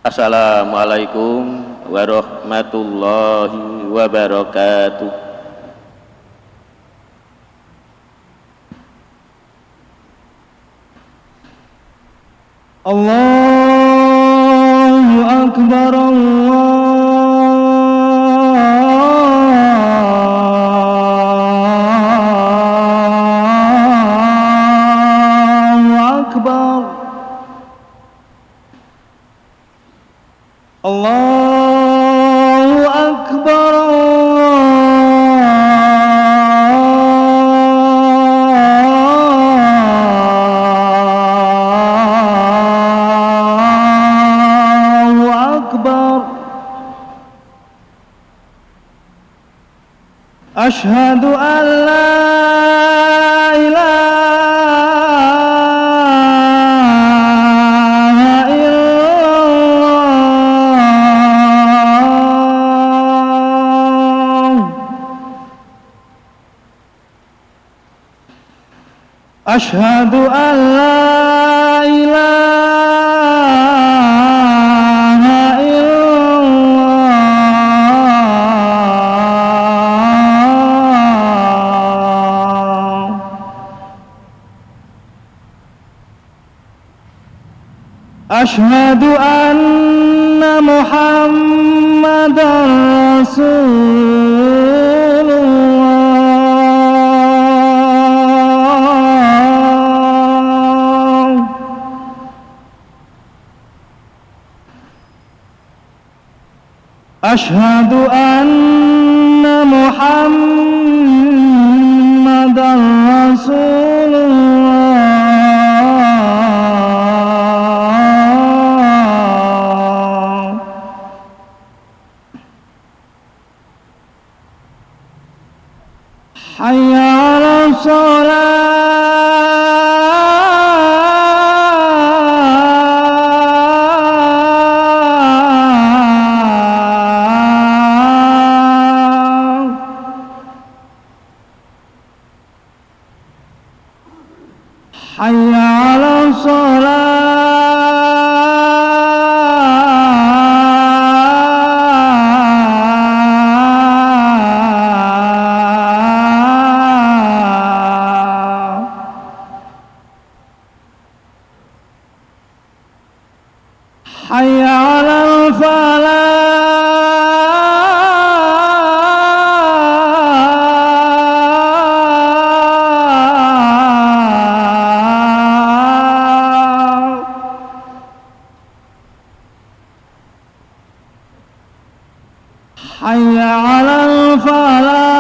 Assalamualaikum warahmatullahi wabarakatuh. Allahu Akbar, Allahu Akbar, Allahu Akbar, Allahu Akbar. Asyhadu an la ilaha illallah. Asyhadu an la ilaha illallah. Asyhadu anna Muhammadar Rasulullah. Asyhadu anna Muhammadar Rasulullah. Hayya 'alas shalah. Hayya 'alas shalah. Hayya 'alal falah. Hayya 'alal falah.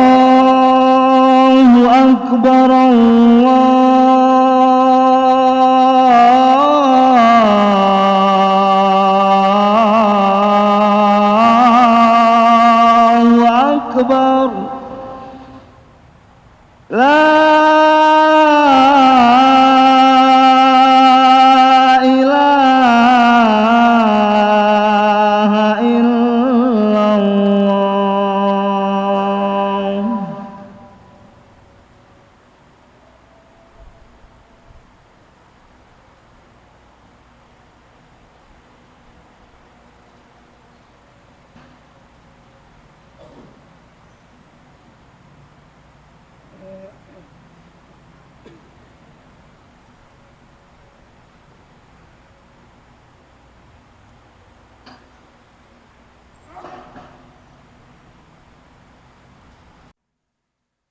Allahu Akbar, Allahu Akbar. La ilaha illallah.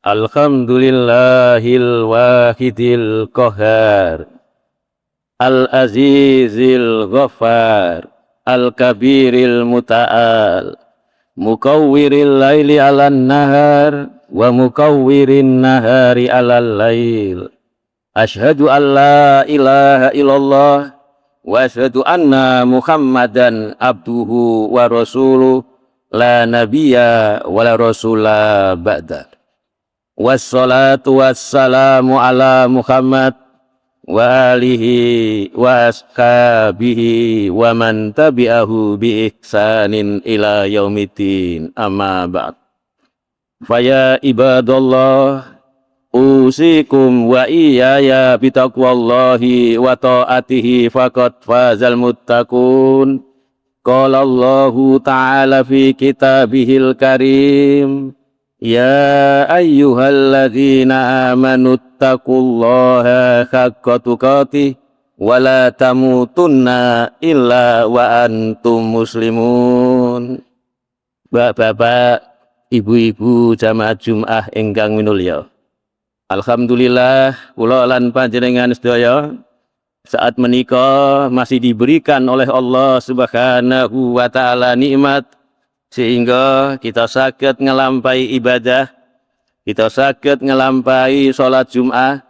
Alhamdulillahil wahidil qahar, al-azizil ghaffar, al-kabiril muta'al, mukawwiril laili 'alan nahar wa mukawwirin nahari 'alal lail. Asyhadu an la ilaha illallah wa asyhadu anna Muhammadan abduhu wa rasuluh la nabiyya wa la rasula ba'da. Wassalatu wassalamu ala Muhammad wa alihi wa ashabihi wa man tabi'ahu bi ihsanin ila yaumiddin, amma ba'd. Faya ibadallah, usikum wa iyaya bitaqwallahi wa ta'atihi faqad fazal muttaqun. Qala Allahu ta'ala fi kitabihil karim, ya ayyuhalladzina amanu taqullaha haqqa tuqatih wa la tamutunna illa wa antum muslimun. Bapak-bapak, ibu-ibu jamaah Jumat ingkang minulya, alhamdulillah kula lan panjenengan sedaya saat menika masih diberikan oleh Allah Subhanahu wa taala nikmat sehingga kita saged ngelampai ibadah, kita saged ngelampai sholat Jum'ah.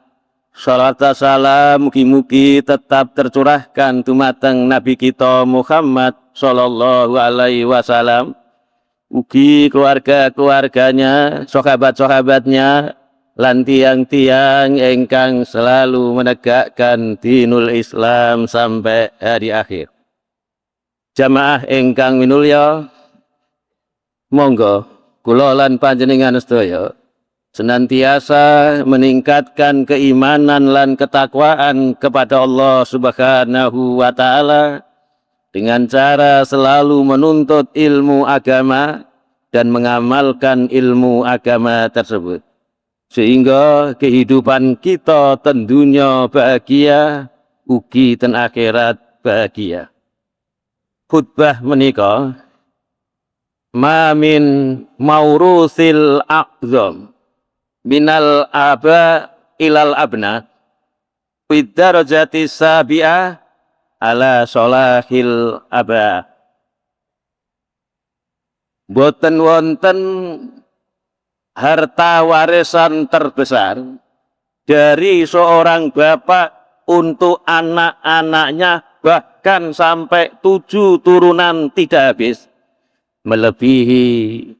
Salat salam mugi-mugi tetap tercurahkan dumateng Nabi kita Muhammad sallallahu alaihi wasallam, ugi keluarga-keluarganya, sahabat-sahabatnya, lan tiang-tiang ingkang selalu menegakkan dinul Islam sampai hari akhir. Jamaah ingkang minulya, monggo kula lan panjenengan sedaya senantiasa meningkatkan keimanan lan ketakwaan kepada Allah Subhanahu wa taala dengan cara selalu menuntut ilmu agama dan mengamalkan ilmu agama tersebut, sehingga kehidupan kita tentunya bahagia, ugi ten akhirat bahagia. Khutbah menika ma min maurusil aqzam minal aba ilal abna bidarajati sabi'ah ala solahil aba. Boten wonten harta warisan terbesar dari seorang bapak untuk anak-anaknya, bahkan sampai 7 turunan tidak habis, melebihi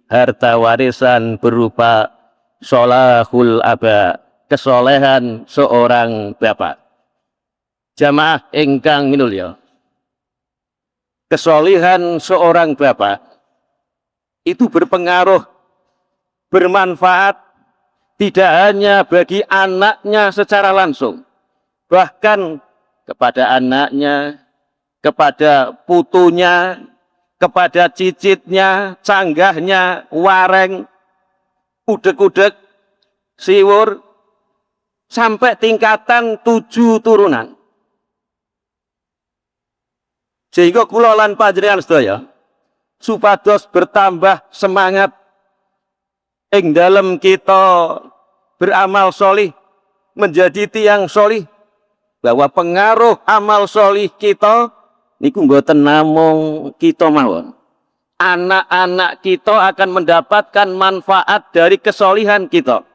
harta warisan berupa solahul aba, kesolehan seorang bapak. Jamaah ingkang minulya, kesolehan seorang bapak itu berpengaruh, bermanfaat tidak hanya bagi anaknya secara langsung, bahkan kepada anaknya, kepada putunya, kepada cicitnya, canggahnya, wareng, udek-udek, siwur, sampai tingkatan 7 turunan. Sehingga kula lan panjenengan sedaya supados bertambah semangat ing dalem kita beramal solih, menjadi tiang solih, bahwa pengaruh amal solih kita niku mboten namung kita mawon. Anak-anak kita akan mendapatkan manfaat dari kesolihan kita,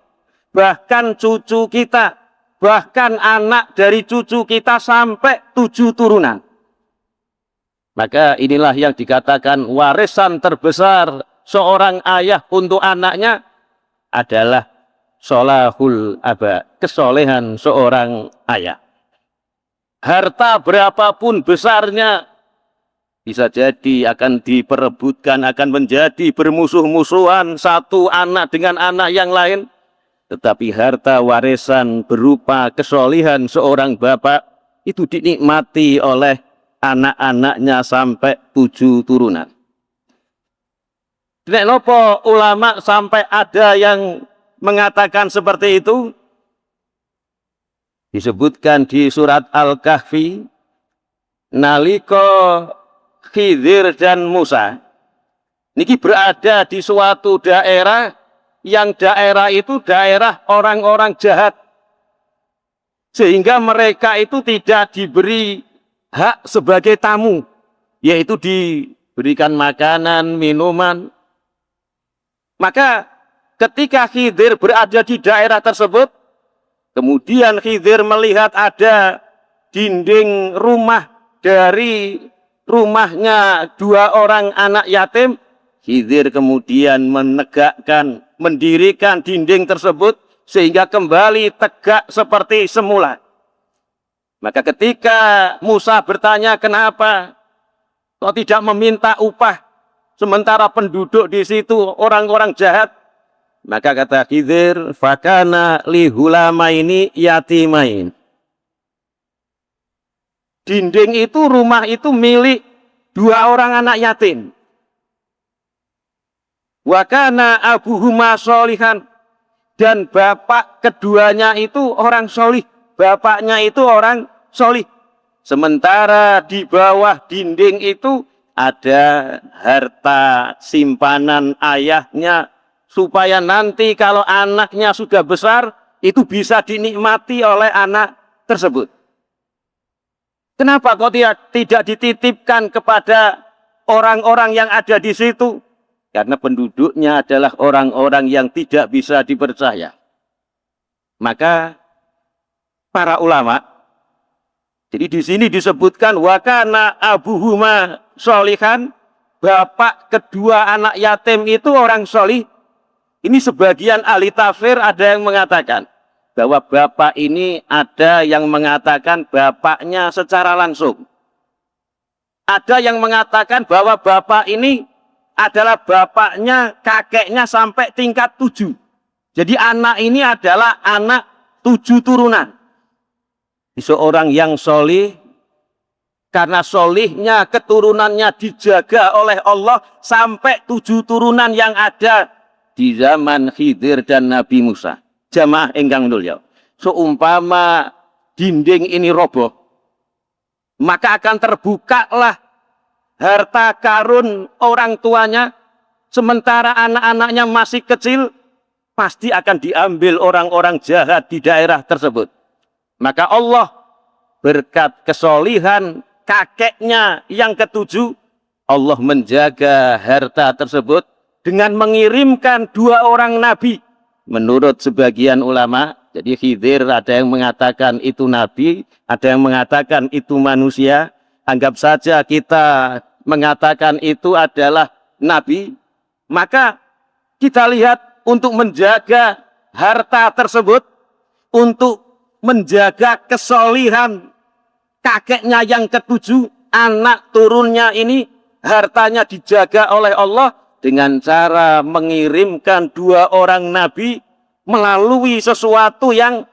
bahkan cucu kita, bahkan anak dari cucu kita sampai 7 turunan. Maka inilah yang dikatakan warisan terbesar seorang ayah untuk anaknya adalah solahul aba, kesolehan seorang ayah. Harta berapapun besarnya bisa jadi akan diperebutkan, akan menjadi bermusuh-musuhan satu anak dengan anak yang lain. Tetapi harta warisan berupa kesolihan seorang bapak itu dinikmati oleh anak-anaknya sampai 7 turunan. Nek nopo ulama sampai ada yang mengatakan seperti itu? Disebutkan di surat Al-Kahfi, nalika Khidir dan Musa niki berada di suatu daerah yang daerah itu daerah orang-orang jahat, sehingga mereka itu tidak diberi hak sebagai tamu, yaitu diberikan makanan, minuman. Maka ketika Khidir berada di daerah tersebut, kemudian Khidir melihat ada dinding rumah dari rumahnya 2 orang anak yatim. Khidir kemudian menegakkan, mendirikan dinding tersebut sehingga kembali tegak seperti semula. Maka ketika Musa bertanya, kenapa kok tidak meminta upah sementara penduduk di situ orang-orang jahat? Maka kata Khidir, fakana lihulamaini yatimain. Dinding itu, rumah itu milik dua orang anak yatim. Wakana abuhuma sholihan, dan bapak keduanya itu orang solih. Bapaknya itu orang solih. Sementara di bawah dinding itu ada harta simpanan ayahnya, supaya nanti kalau anaknya sudah besar, itu bisa dinikmati oleh anak tersebut. Kenapa kok tidak dititipkan kepada orang-orang yang ada di situ? Karena penduduknya adalah orang-orang yang tidak bisa dipercaya. Maka para ulama, jadi di sini disebutkan wakana abuhuma sholihan, bapak kedua anak yatim itu orang solih. Ini sebagian ahli tafsir ada yang mengatakan bahwa bapak ini, ada yang mengatakan bapaknya secara langsung. Ada yang mengatakan bahwa bapak ini adalah bapaknya, kakeknya sampai tingkat 7. Jadi anak ini adalah anak 7 turunan. Seorang yang solih, karena solihnya keturunannya dijaga oleh Allah sampai 7 turunan yang ada di zaman Khidir dan Nabi Musa. Jamaah ingkang mulya, seumpama dinding ini roboh, maka akan terbukalah harta karun orang tuanya, sementara anak-anaknya masih kecil, pasti akan diambil orang-orang jahat di daerah tersebut. Maka Allah berkat kesolihan kakeknya yang ke-7, Allah menjaga harta tersebut dengan mengirimkan 2 orang nabi. Menurut sebagian ulama, jadi Khidir ada yang mengatakan itu nabi, ada yang mengatakan itu manusia. Anggap saja kita mengatakan itu adalah nabi. Maka kita lihat untuk menjaga harta tersebut, untuk menjaga kesolihan kakeknya yang ke-7, anak turunnya ini, hartanya dijaga oleh Allah dengan cara mengirimkan 2 orang nabi melalui sesuatu yang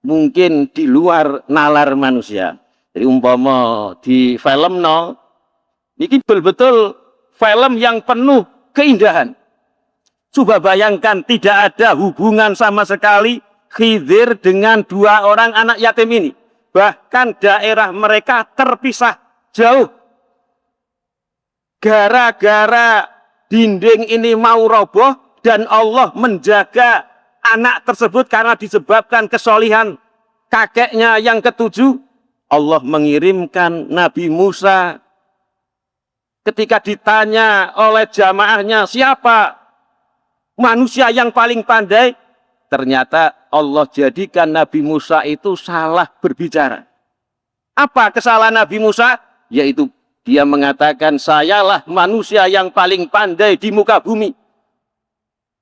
mungkin di luar nalar manusia. Jadi umpama di film ini betul-betul film yang penuh keindahan. Coba bayangkan tidak ada hubungan sama sekali Khidir dengan 2 orang anak yatim ini. Bahkan daerah mereka terpisah jauh. Gara-gara dinding ini mau roboh dan Allah menjaga anak tersebut karena disebabkan kesolihan kakeknya yang ke-7, Allah mengirimkan Nabi Musa. Ketika ditanya oleh jamaahnya, siapa manusia yang paling pandai? Ternyata Allah jadikan Nabi Musa itu salah berbicara. Apa kesalahan Nabi Musa? Yaitu dia mengatakan, sayalah manusia yang paling pandai di muka bumi.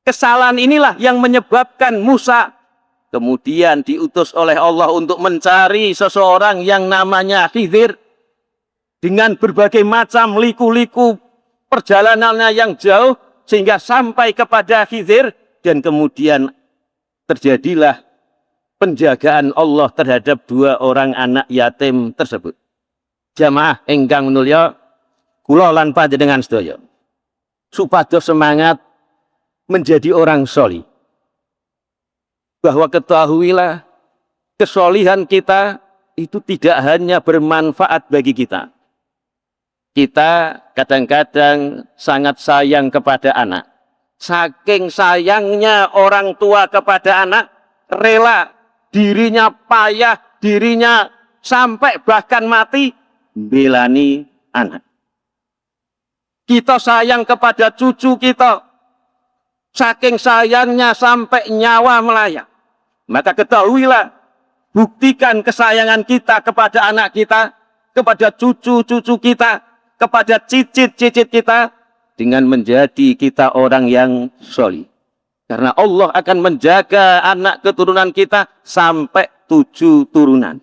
Kesalahan inilah yang menyebabkan Musa kemudian diutus oleh Allah untuk mencari seseorang yang namanya Khidir. Dengan berbagai macam liku-liku perjalanannya yang jauh, sehingga sampai kepada Khidir, dan kemudian terjadilah penjagaan Allah terhadap 2 orang anak yatim tersebut. Jamaah ingkang mulya, kula lan panjenengan sedaya supados semangat menjadi orang solih. Bahwa ketahuilah, kesolihan kita itu tidak hanya bermanfaat bagi kita. Kita kadang-kadang sangat sayang kepada anak. Saking sayangnya orang tua kepada anak, rela dirinya payah, dirinya sampai bahkan mati belani anak. Kita sayang kepada cucu kita, saking sayangnya sampai nyawa melayang. Maka ketahuilah, buktikan kesayangan kita kepada anak kita, kepada cucu-cucu kita, kepada cicit-cicit kita, dengan menjadi kita orang yang solih. Karena Allah akan menjaga anak keturunan kita sampai 7 turunan.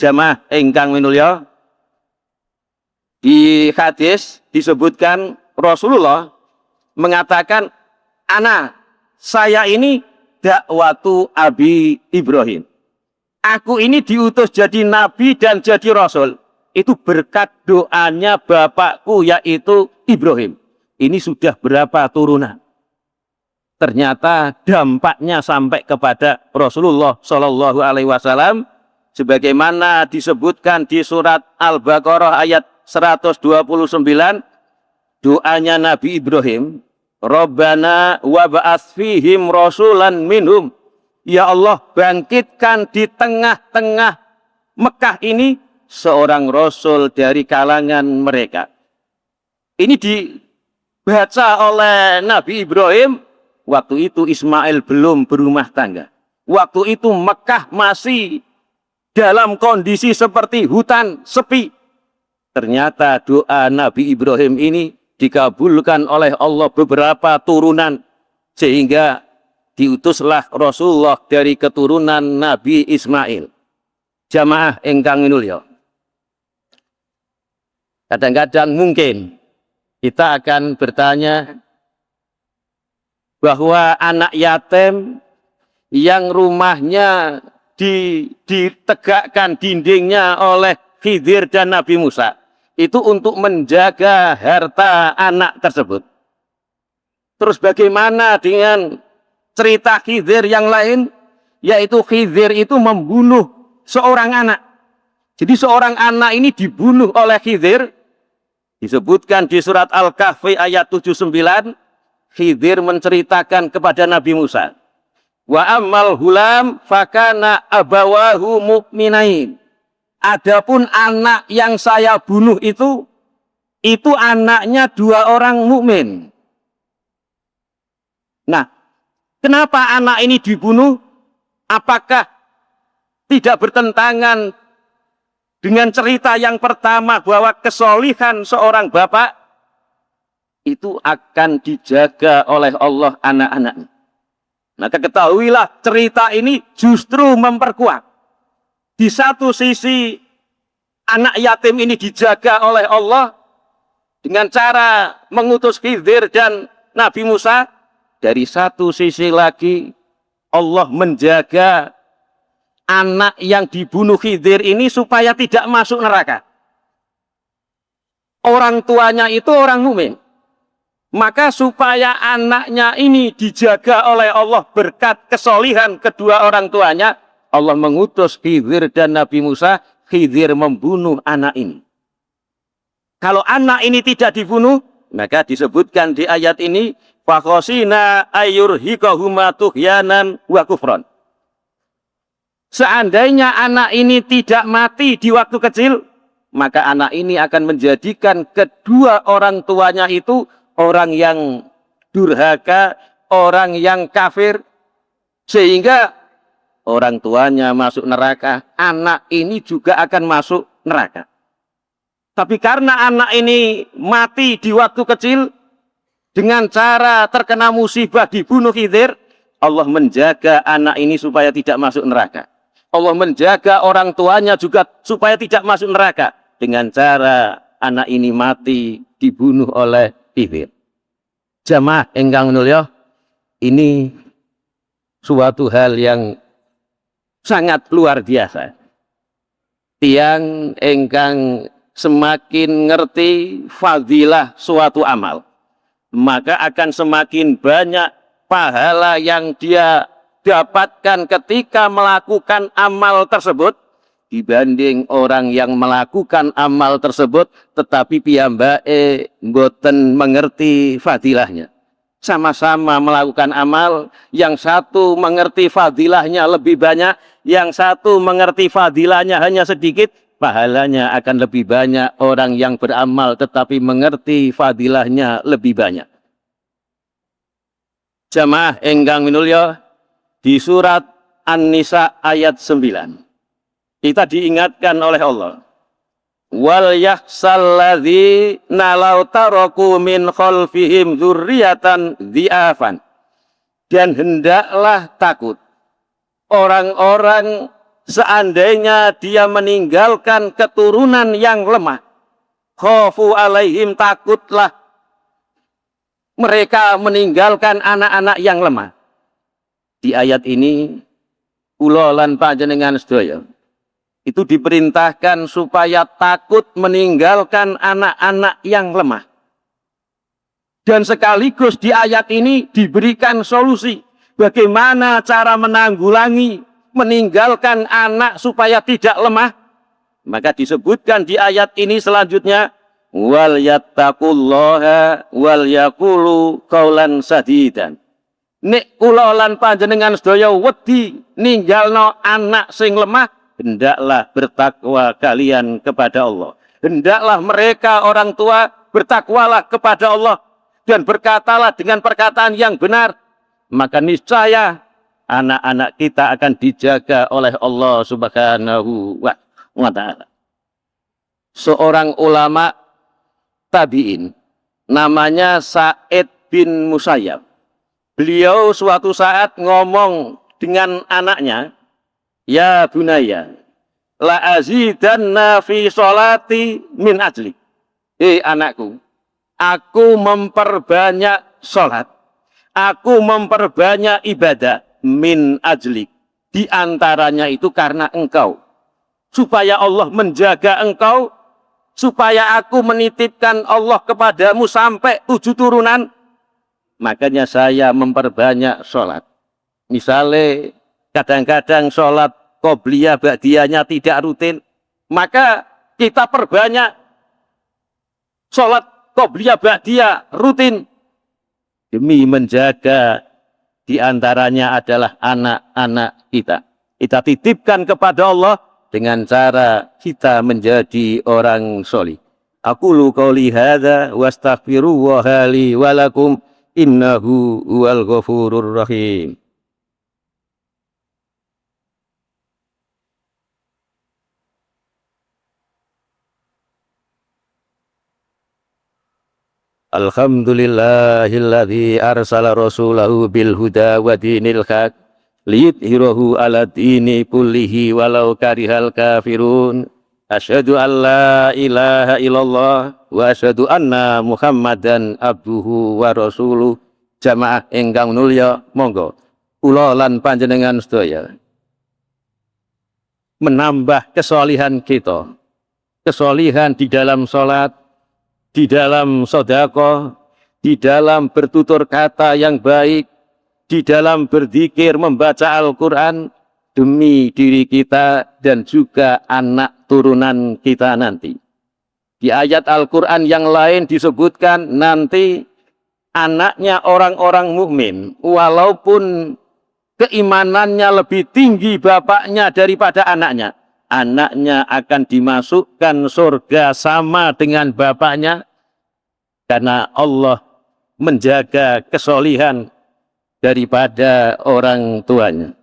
Jamaah ingkang minulya, di hadis disebutkan Rasulullah mengatakan, saya ini dakwatu Abi Ibrahim. Aku ini diutus jadi nabi dan jadi rasul. Itu berkat doanya bapakku yaitu Ibrahim. Ini sudah berapa turunan? Ternyata dampaknya sampai kepada Rasulullah Shallallahu Alaihi Wasallam, sebagaimana disebutkan di surat Al-Baqarah ayat 129, doanya Nabi Ibrahim, Rabbana wa ba'ats fihim rasulan minhum. Ya Allah, bangkitkan di tengah-tengah Mekah ini seorang rasul dari kalangan mereka. Ini dibaca oleh Nabi Ibrahim. Waktu itu Ismail belum berumah tangga. Waktu itu Mekah masih dalam kondisi seperti hutan sepi. Ternyata doa Nabi Ibrahim ini dikabulkan oleh Allah beberapa turunan, sehingga diutuslah Rasulullah dari keturunan Nabi Ismail. Jamaah ingkang minulya, kadang-kadang mungkin kita akan bertanya bahwa anak yatim yang rumahnya ditegakkan dindingnya oleh Khidir dan Nabi Musa, itu untuk menjaga harta anak tersebut. Terus bagaimana dengan cerita Khidir yang lain, yaitu Khidir itu membunuh seorang anak. Jadi seorang anak ini dibunuh oleh Khidir. Disebutkan di surat Al-Kahfi ayat 79, Khidir menceritakan kepada Nabi Musa, wa ammal hulam fakana abawahu mu'minain. Adapun anak yang saya bunuh itu anaknya dua orang mukmin. Nah, kenapa anak ini dibunuh? Apakah tidak bertentangan dengan cerita yang pertama bahwa kesolihan seorang bapak itu akan dijaga oleh Allah anak-anaknya? Maka ketahuilah cerita ini justru memperkuat. Di satu sisi anak yatim ini dijaga oleh Allah dengan cara mengutus Khidir dan Nabi Musa. Dari satu sisi lagi Allah menjaga anak yang dibunuh Khidir ini supaya tidak masuk neraka. Orang tuanya itu orang mukmin. Maka supaya anaknya ini dijaga oleh Allah berkat kesolihan kedua orang tuanya, Allah mengutus Khidir dan Nabi Musa. Khidir membunuh anak ini. Kalau anak ini tidak dibunuh, maka disebutkan di ayat ini, fakhosina ayyurhiqahuma tughyanan wa kufron. Seandainya anak ini tidak mati di waktu kecil, maka anak ini akan menjadikan kedua orang tuanya itu orang yang durhaka, orang yang kafir, sehingga orang tuanya masuk neraka, anak ini juga akan masuk neraka. Tapi karena anak ini mati di waktu kecil, dengan cara terkena musibah dibunuh Khidir, Allah menjaga anak ini supaya tidak masuk neraka. Allah menjaga orang tuanya juga supaya tidak masuk neraka, dengan cara anak ini mati dibunuh oleh Khidir. Jamaah ingkang minulya, ini suatu hal yang sangat luar biasa. Tiang ingkang semakin ngerti fadilah suatu amal, maka akan semakin banyak pahala yang dia dapatkan ketika melakukan amal tersebut dibanding orang yang melakukan amal tersebut tetapi piyambake mboten mengerti fadilahnya. Sama-sama melakukan amal, yang satu mengerti fadilahnya lebih banyak, yang satu mengerti fadilahnya hanya sedikit, pahalanya akan lebih banyak orang yang beramal tetapi mengerti fadilahnya lebih banyak. Jamaah ingkang minulya, di surat An-Nisa ayat 9 kita diingatkan oleh Allah, wal yahsalladzina law taraku min khalfihim dzurriatan dzi'afan, dan hendaklah takut orang-orang seandainya dia meninggalkan keturunan yang lemah, khafu alaihim, takutlah mereka meninggalkan anak-anak yang lemah. Di ayat ini kula lan panjenengan sedaya itu diperintahkan supaya takut meninggalkan anak-anak yang lemah. Dan sekaligus di ayat ini diberikan solusi bagaimana cara menanggulangi meninggalkan anak supaya tidak lemah. Maka disebutkan di ayat ini selanjutnya, wal yattaqullaha wal yaqulu qaulan sadidan. Nek kula lan panjenengan sedaya wedi ninggalno anak sing lemah, hendaklah bertakwa kalian kepada Allah. Hendaklah mereka orang tua bertakwalah kepada Allah dan berkatalah dengan perkataan yang benar. Maka niscaya anak-anak kita akan dijaga oleh Allah Subhanahu wa ta'ala. Seorang ulama tabi'in namanya Sa'id bin Musayyab. Beliau suatu saat ngomong dengan anaknya, ya bunaya, la azidanna fi sholati min ajlik. Anakku, aku memperbanyak sholat, aku memperbanyak ibadah min ajlik, di antaranya itu karena engkau, supaya Allah menjaga engkau, supaya aku menitipkan Allah kepadamu sampai 7 turunan. Makanya saya memperbanyak sholat. Misalnya kadang-kadang sholat qobliyah ba'diyahnya tidak rutin, maka kita perbanyak sholat qobliyah ba'diyah rutin demi menjaga, di antaranya adalah anak-anak kita. Kita titipkan kepada Allah dengan cara kita menjadi orang solih. Aqulu qouli hadza wastaghfirullaha li wa lakum innahu huwal ghafurur rahim. Alhamdulillahilladzi arsala rasulahu bil huda wa dinil haq liyudhhirahu ala dini kullihi walau karihal kafirun. Asyhadu an la ilaha illallah wa asyhadu anna Muhammadan abduhu wa rasuluh. Jamaah ingkang mulya, monggo kula lan panjenengan sedaya menambah kesolihan kita, kesolihan di dalam salat, di dalam sedekah, di dalam bertutur kata yang baik, di dalam berzikir, membaca Al-Quran, demi diri kita dan juga anak turunan kita nanti. Di ayat Al-Quran yang lain disebutkan nanti anaknya orang-orang mukmin, walaupun keimanannya lebih tinggi bapaknya daripada anaknya, anaknya akan dimasukkan surga sama dengan bapaknya, karena Allah menjaga kesolihan daripada orang tuanya.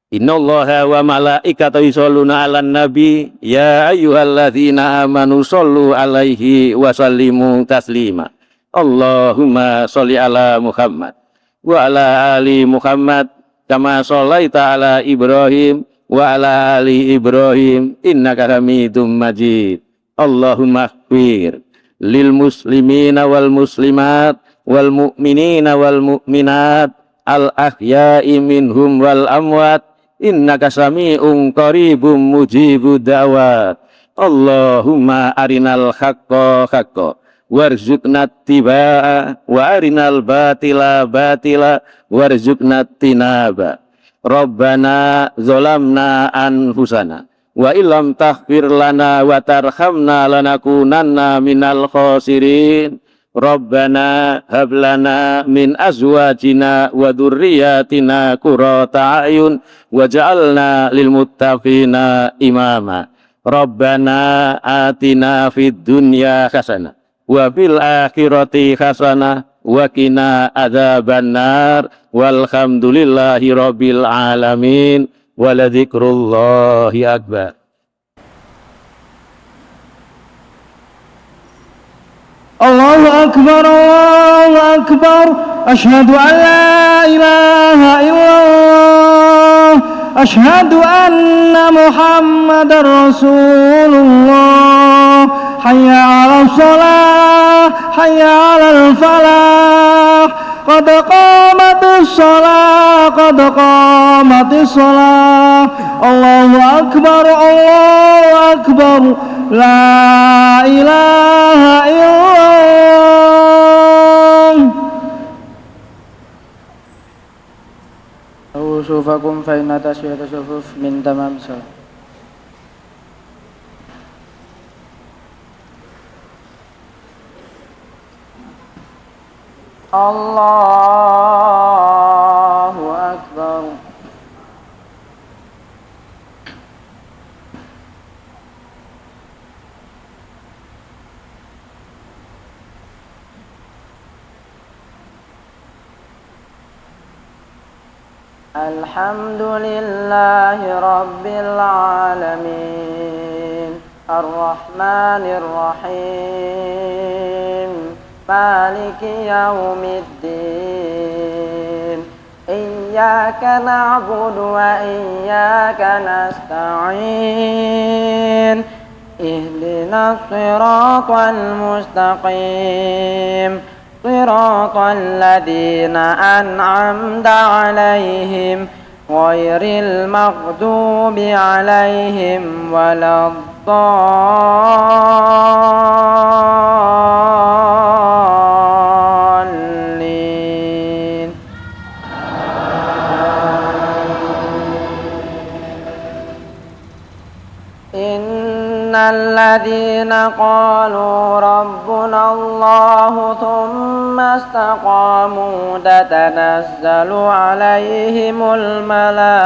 Innallaha wa malaikatahu yusholluna 'alan nabi ya ayyuhalladzina amanu shollu 'alaihi wa sallimu taslima. Allahumma sholli ala Muhammad wa ala ali Muhammad kama shallaita ala Ibrahim wa ala ali Ibrahim innaka Hamidum Majid. Allahumma ighfir lil muslimina wal muslimat wal mu'minina wal mu'minat al ahya'i minhum wal amwat innaka sami'un qaribum mujibud da'wat. Allahumma arinal haqqa haqqa warzuqna tibaa wa arinal batila batila warzuqna tinaba. Rabbana zolamna anfusana wa illam taghfir lana wa tarhamna lanakunanna minal khasirin. Rabbana hab lana min azwajina wa dzurriyyatina qurrata a'yun waj'alna lil muttaqina imama. Rabbana atina fid dunya hasanah wa fil akhirati hasanah wa qina adzabannar. Walhamdulillahi rabbil alamin wa la dzikrullahi akbar. Allahu Akbar, Allahu Akbar. Asyhadu an la ilaha illallah, أشهد أن محمد رسول الله حي على الصلاة حي على الفلاح قد قامت الصلاة قد قامت الصلاة الله أكبر الله أكبر لا إله إلا الله. صفوفكم فإن تسوية الصفوف من تمام الصلاة. الله أكبر. الحمد لله رب العالمين الرحمن الرحيم مالك يوم الدين إياك نعبد وإياك نستعين اهدنا الصراط المستقيم صراط الذين أنعمت عليهم غير المغضوب عليهم ولا الضالين. إن الذين قالوا ربنا الله ثم استقاموا تتنزل عليهم الملائكة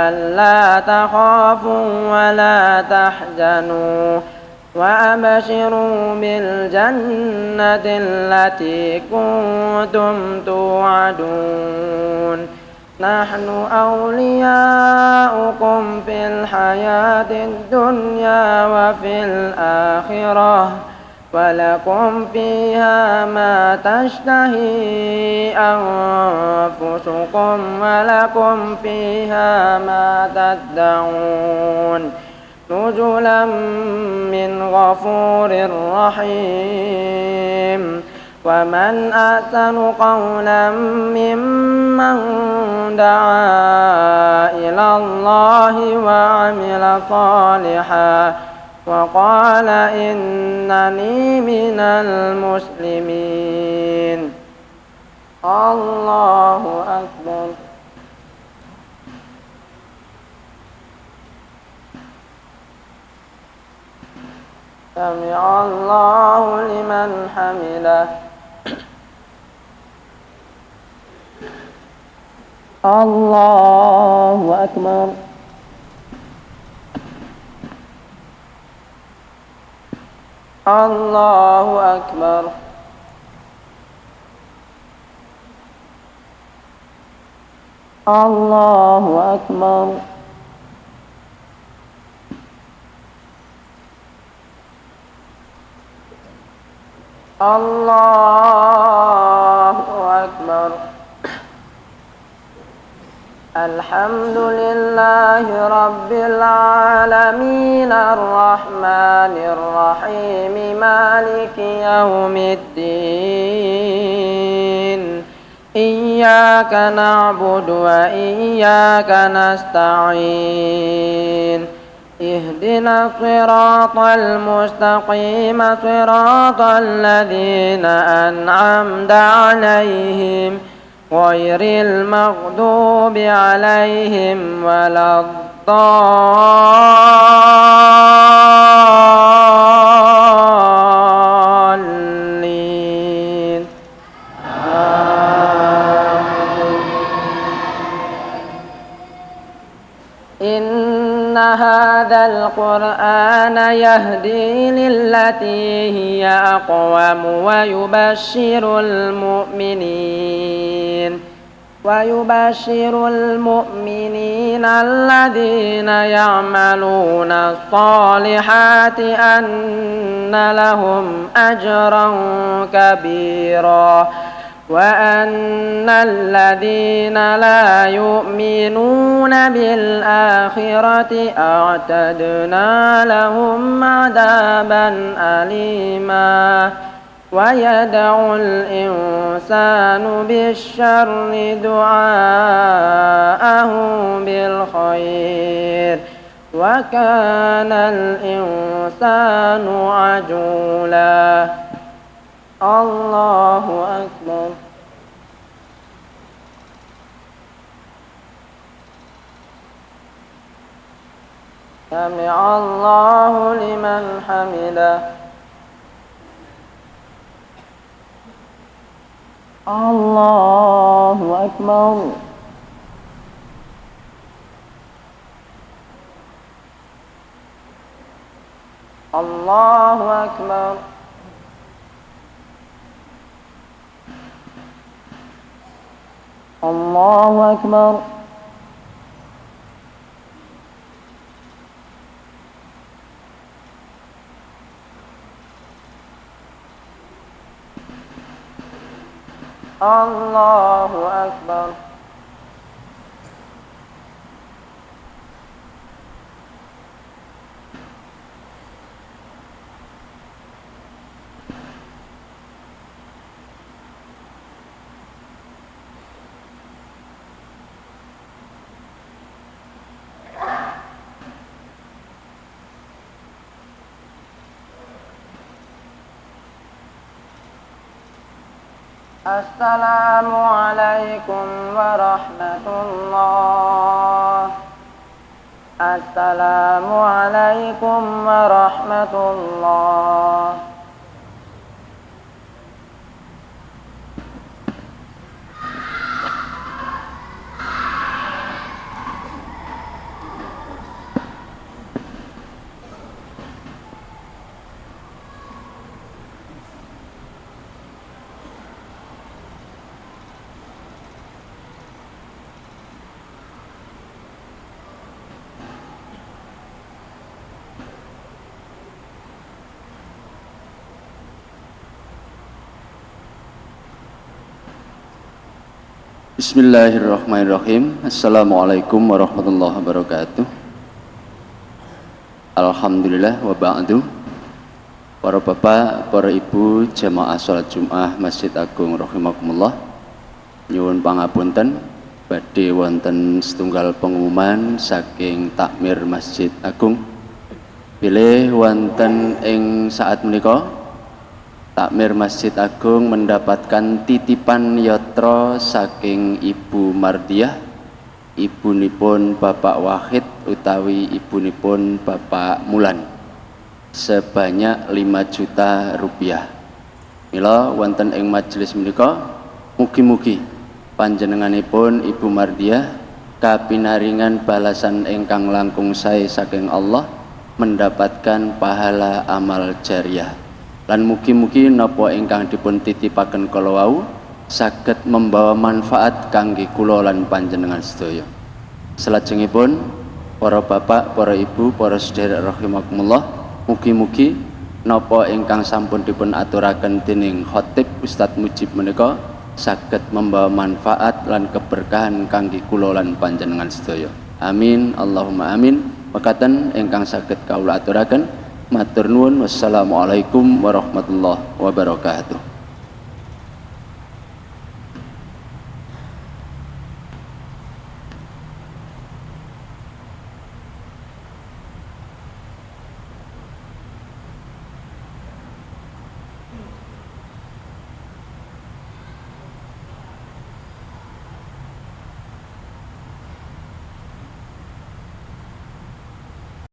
ألا تخافوا ولا تحزنوا وأبشروا بالجنة التي كنتم توعدون نحن أولياؤكم في الحياة الدنيا وفي الآخرة ولكم فيها ما تشتهي أنفسكم ولكم فيها ما تدعون نزلا من غفور رحيم. ومن أحسن قولا ممن دعا إلى الله وعمل صالحا وقال إنني من المسلمين. الله أكبر. سمع الله لمن حمده. الله أكبر. الله أكبر. الله أكبر. الله أكبر. الحمد لله رب العالمين الرحمن الرحيم مالك يوم الدين إياك نعبد وإياك نستعين اهدنا الصراط المستقيم صراط الذين أنعمت عليهم غير المغضوب عليهم ولا الضالين. إن هذا القرآن يهدي للتي هي أقوم ويبشر المؤمنين ويبشر المؤمنين الذين يعملون الصالحات أن لهم أجرا كبيرا وأن الذين لا يؤمنون بالآخرة أعتدنا لهم عذابا أليما ويدعو الإنسان بالشر دعاءه بالخير وكان الإنسان عجولا الله أكبر سمع الله لمن حمده الله أكبر الله أكبر الله أكبر الله أكبر السلام عليكم ورحمة الله السلام عليكم ورحمة الله Bismillahirrahmanirrahim. Assalamualaikum warahmatullahi wabarakatuh. Alhamdulillah wa ba'du. Para bapak, para ibu, jamaah salat Jumat Masjid Agung rahimakumullah. Nyuwun pangapunten badhe wonten setunggal pengumuman saking takmir Masjid Agung. Bilih wonten ing saat menika takmir Masjid Agung mendapatkan titipan yatra saking Ibu Mardiah, ibunipun Bapak Wahid utawi ibunipun Bapak Mulan, sebanyak 5 juta rupiah. Mila wonten ing majelis menika mugi-mugi panjenenganipun Ibu Mardiah kapinaringan balasan ingkang langkung sae saking Allah, mendapatkan pahala amal jariah. Lan mugi-mugi napa ingkang dipun titipaken kala wau saged membawa manfaat kangge kula lan panjenengan sedaya. Salajengipun para bapak, para ibu, para sedherek rahimakumullah, mugi-mugi napa ingkang sampun dipun aturaken dening khatib Ustadz Mujib menika saged membawa manfaat lan keberkahan kangge kula lan panjenengan sedaya. Amin Allahumma amin. Mekaten ingkang saged kawula aturaken. Matur nuwun, wassalamualaikum warahmatullahi wabarakatuh.